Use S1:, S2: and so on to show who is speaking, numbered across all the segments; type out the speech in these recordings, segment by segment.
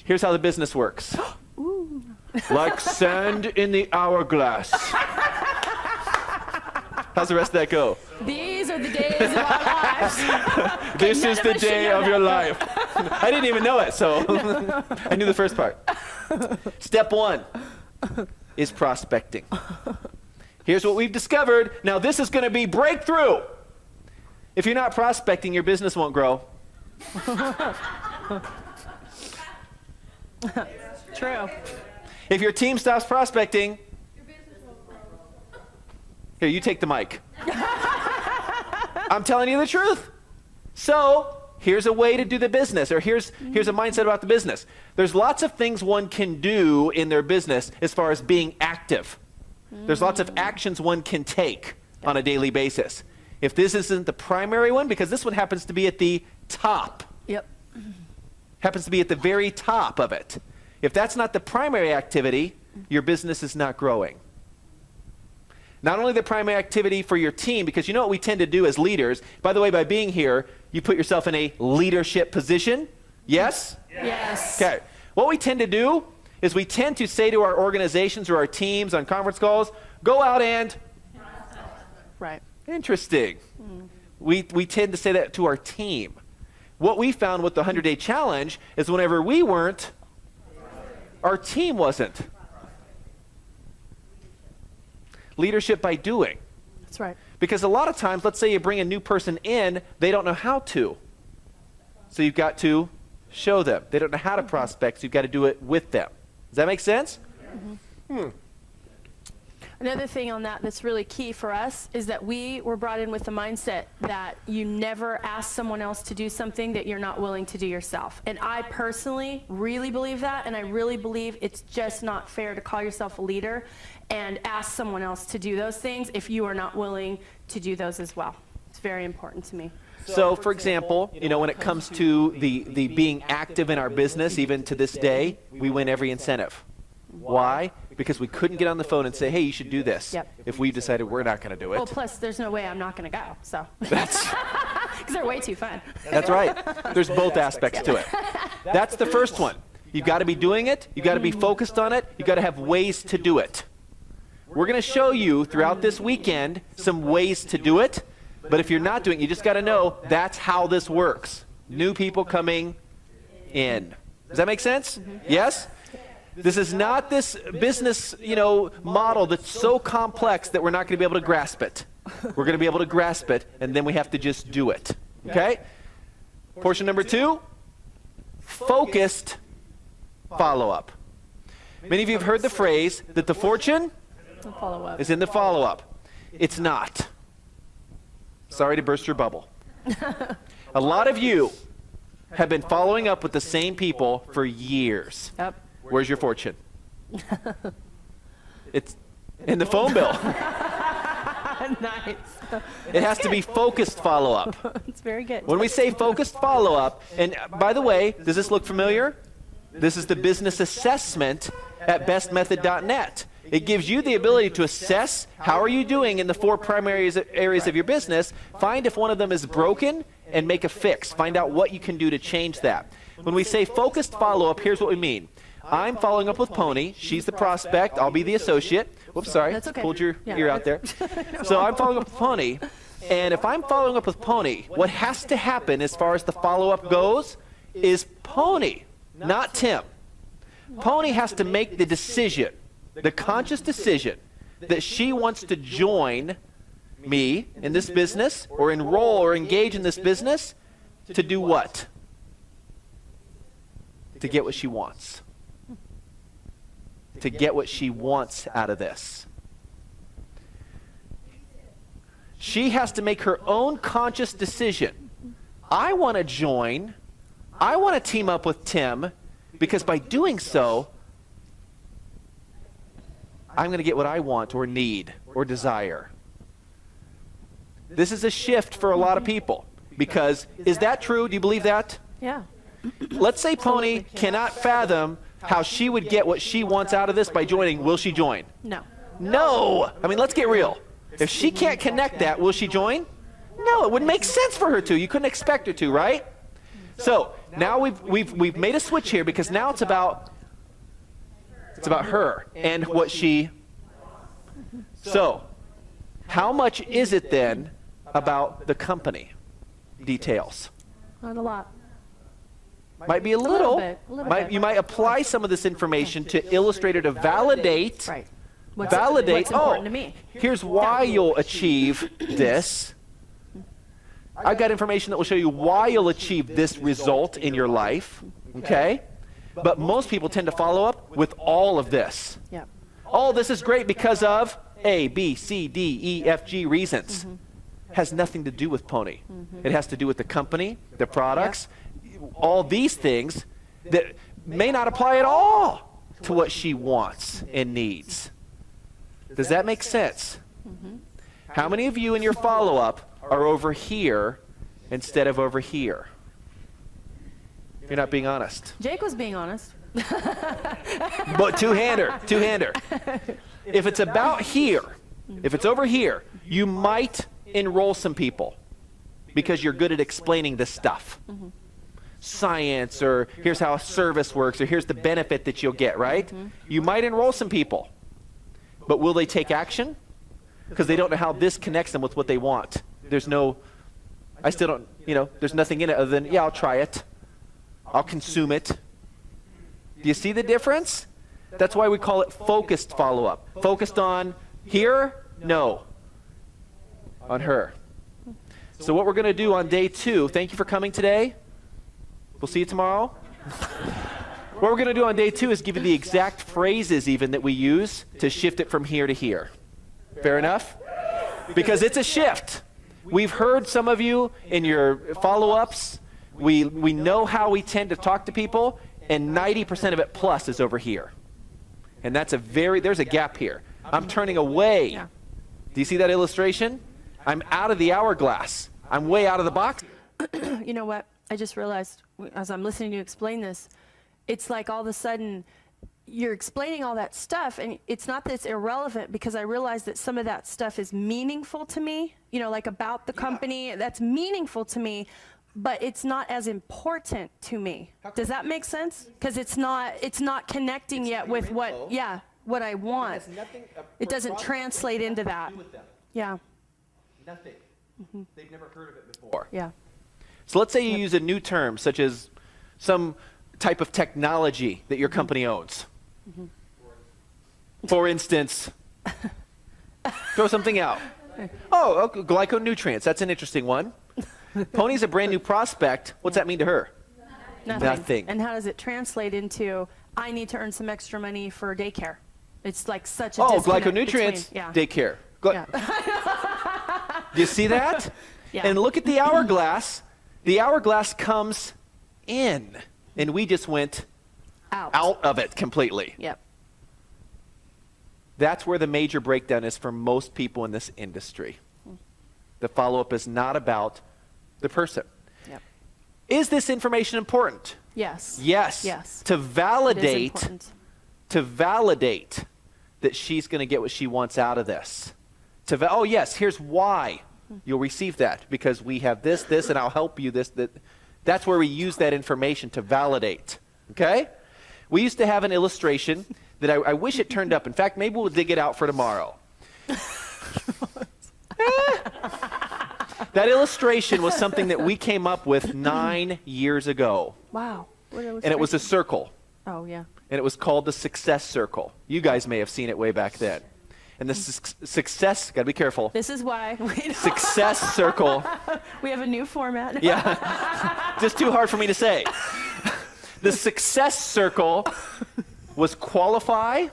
S1: Here's how the business works. Like sand in the hourglass. How's the rest of that go?
S2: These are the days of our lives.
S1: This is the day of your life. I didn't even know it, so I knew the first part. Step 1 is prospecting. Here's what we've discovered. Now this is going to be breakthrough. If you're not prospecting, your business won't grow.
S2: True.
S1: If your team stops prospecting, here, you take the mic. I'm telling you the truth. So here's a way to do the business, or here's a mindset about the business. There's lots of things one can do in their business as far as being active. There's lots of actions one can take on a daily basis. If this isn't the primary one, because this one happens to be at the top.
S2: Yep.
S1: Happens to be at the very top of it. If that's not the primary activity, your business is not growing. Not only the primary activity for your team, because you know what we tend to do as leaders. By the way, by being here, you put yourself in a leadership position. Yes?
S2: Yes.
S1: Okay. What we tend to do is we tend to say to our organizations or our teams on conference calls, go out and...
S2: Right.
S1: Interesting. We tend to say that to our team. What we found with the 100-day challenge is whenever we weren't, our team wasn't. Leadership by doing.
S2: That's right.
S1: Because a lot of times, let's say you bring a new person in, they don't know how to. So you've got to show them. They don't know how to prospect, so you've got to do it with them. Does that make sense?
S2: Another thing on that that's really key for us is that we were brought in with the mindset that you never ask someone else to do something that you're not willing to do yourself. And I personally really believe that, and I really believe it's just not fair to call yourself a leader and ask someone else to do those things if you are not willing to do those as well. It's very important to me.
S1: So, for example, you know, when it comes to the being active in our business, even to this day, we win every incentive. Why? Because we couldn't get on the phone and say, hey, you should do this.
S2: Yep.
S1: If we decided we're not going to do it.
S2: Well, plus, there's no way I'm not going to go, so.
S1: That's,
S2: Because they're way too fun.
S1: that's right. There's both aspects to it. That's the first one. You've got to be doing it. You've got to be focused on it. You've got to have ways to do it. We're going to show you throughout this weekend some ways to do it. But if you're not doing it, you just got to know that's how this works. New people coming in. Does that make sense? Yes? This is not this business, model that's so complex that we're not going to be able to grasp it. We're going to be able to grasp it, and then we have to just do it. Okay? Portion number 2, focused follow-up. Many of you have heard the phrase that the fortune
S2: Follow-up.
S1: is in the follow-up. It's not. Sorry to burst your bubble. A lot of you have been following up with the same people for years.
S2: Yep.
S1: Where's your fortune? It's in the phone bill.
S2: Nice.
S1: It has to be focused follow-up.
S2: It's very good.
S1: When we say focused follow-up, and by the way, does this look familiar? This is the business assessment at bestmethod.net. It gives you the ability to assess how are you doing in the 4 primary areas of your business, find if one of them is broken, and make a fix. Find out what you can do to change that. When we say focused follow-up, here's what we mean. I'm following up with Pony. She's the prospect. I'll be the associate. Whoops, sorry.
S2: That's okay.
S1: Pulled your
S2: Yeah.
S1: ear out there. So I'm following up with Pony. And if I'm following up with Pony, what has to happen as far as the follow-up goes is Pony, not Tim. Pony has to make the decision, the conscious decision, that she wants to join me in this business or enroll or engage in this business to do what? To get what she wants. To get what she wants out of this. She has to make her own conscious decision. I want to join. I want to team up with Tim because by doing so, I'm going to get what I want or need or desire. This is a shift for a lot of people because, is that true? Do you believe that?
S2: Yeah.
S1: Let's say Pony cannot fathom how she would get what she wants out of this by joining. Will she join?
S2: No.
S1: No. I mean, let's get real. If she can't connect that, will she join? No, it wouldn't make sense for her to. You couldn't expect her to, right? So now we've made a switch here because now it's about her and what she. So, how much is it then about the company? Details.
S2: Not a lot.
S1: Might be a
S2: little
S1: little.
S2: bit.
S1: You might apply some of this information to illustrate or to validate.
S2: Right.
S1: What's
S2: important to me.
S1: Here's why you'll achieve this. I've got information that will show you why you'll achieve this result in your life. Okay? But most people tend to follow up with all of this.
S2: Yeah.
S1: All this is great because of A, B, C, D, E, F, G reasons. Has nothing to do with Pony. It has to do with the company, the products, all these things that may not apply at all to what she wants and needs. Does that make sense? How many of you in your follow-up are over here instead of over here? You're not being honest.
S2: Jake was being honest.
S1: But two-hander. If it's about here, if it's over here, you might enroll some people because you're good at explaining this stuff. Science, or here's how a service works, or here's the benefit that you'll get, right? You might enroll some people, but will they take action? Because they don't know how this connects them with what they want. There's no, I still don't, there's nothing in it other than, yeah, I'll try it. I'll consume it. Do you see the difference? That's why we call it focused follow-up. Focused on here? No. On her. So what we're going to do on day 2, thank you for coming today. We'll see you tomorrow. What we're going to do on day 2 is give you the exact phrases even that we use to shift it from here to here. Fair enough? Because it's a shift. We've heard some of you in your follow-ups. We know how we tend to talk to people, and 90% of it plus is over here. And that's there's a gap here. I'm turning away.
S2: Yeah.
S1: Do you see that illustration? I'm out of the hourglass. I'm way out of the box.
S2: You know what? I just realized as I'm listening to you explain this, it's like all of a sudden you're explaining all that stuff, and it's not that it's irrelevant, because I realize that some of that stuff is meaningful to me, like about the company, that's meaningful to me, but it's not as important to me. Does that make sense? Because it's not connecting yet with what I want. It doesn't translate into that. Yeah.
S1: Nothing. They've never heard of it before.
S2: Yeah.
S1: So let's say you use a new term, such as some type of technology that your company owns. For instance, throw something out. Oh, glyconutrients. That's an interesting one. Pony's a brand new prospect. What's that mean to her? Nothing.
S2: And how does it translate into, I need to earn some extra money for daycare? It's like such a disconnect
S1: glyconutrients, daycare.
S2: Yeah.
S1: Do you see that?
S2: Yeah.
S1: And look at the hourglass. The hourglass comes in, and we just went out of it completely.
S2: Yep.
S1: That's where the major breakdown is for most people in this industry. The follow-up is not about the person.
S2: Yep.
S1: Is this information important?
S2: Yes.
S1: Yes.
S2: Yes.
S1: To
S2: It is
S1: validate
S2: important.
S1: that she's going to get what she wants out of this. Oh, yes, here's why you'll receive that, because we have this, and I'll help you this, that. That's where we use that information to validate, okay? We used to have an illustration that I wish it turned up. In fact, maybe we'll dig it out for tomorrow. That illustration was something that we came up with 9 years ago.
S2: Wow.
S1: And it was a circle.
S2: Oh, yeah.
S1: And it was called the success circle. You guys may have seen it way back then. And the success, got to be careful.
S2: This is why
S1: Success circle.
S2: we have a new format.
S1: Yeah. Just too hard for me to say. The success circle was qualify,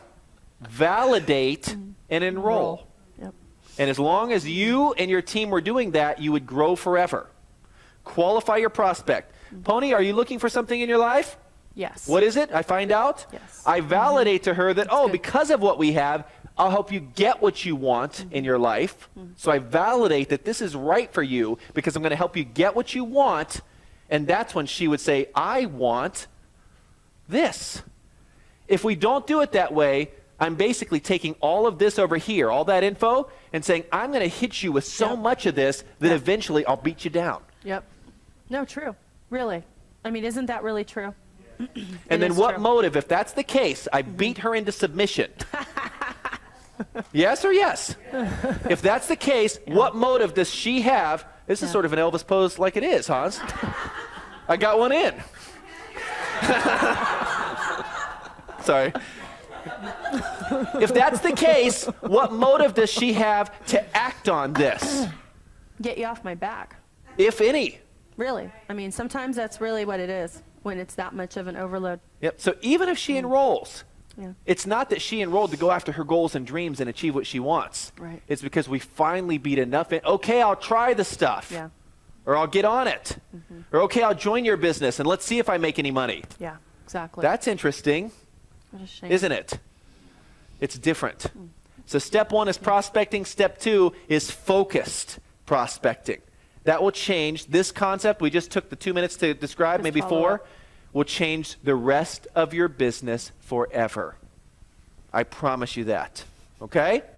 S1: validate, and enroll.
S2: Yep.
S1: And as long as you and your team were doing that, you would grow forever. Qualify your prospect. Pony, are you looking for something in your life?
S2: Yes.
S1: What is it? I find out.
S2: Yes.
S1: I validate to her that,
S2: good.
S1: because of what we have, I'll help you get what you want in your life. So I validate that this is right for you because I'm going to help you get what you want. And that's when she would say, I want this. If we don't do it that way, I'm basically taking all of this over here, all that info, and saying, I'm going to hit you with so much of this that eventually I'll beat you down.
S2: Yep. No, true. Really. I mean, isn't that really true?
S1: And then what motive, if that's the case, I beat her into submission. Yes or yes? If that's the case, what motive does she have? This is sort of an Elvis pose like it is, Hans. I got one in. Sorry. If that's the case, what motive does she have to act on this?
S2: Get you off my back.
S1: If any.
S2: Really. I mean, sometimes that's really what it is when it's that much of an overload.
S1: Yep. So even if she enrolls,
S2: Yeah.
S1: it's not that she enrolled to go after her goals and dreams and achieve what she wants.
S2: Right.
S1: It's because we finally beat enough in. Okay, I'll try the stuff.
S2: Yeah.
S1: Or I'll get on it. Or okay, I'll join your business and let's see if I make any money.
S2: Yeah, exactly.
S1: That's interesting,
S2: What a shame.
S1: isn't it? It's different. So step 1 is prospecting. Step 2 is focused prospecting. That will change. This concept we just took the 2 minutes to describe,
S2: Just
S1: maybe
S2: follow
S1: 4,
S2: up.
S1: will change the rest of your business forever. I promise you that. Okay?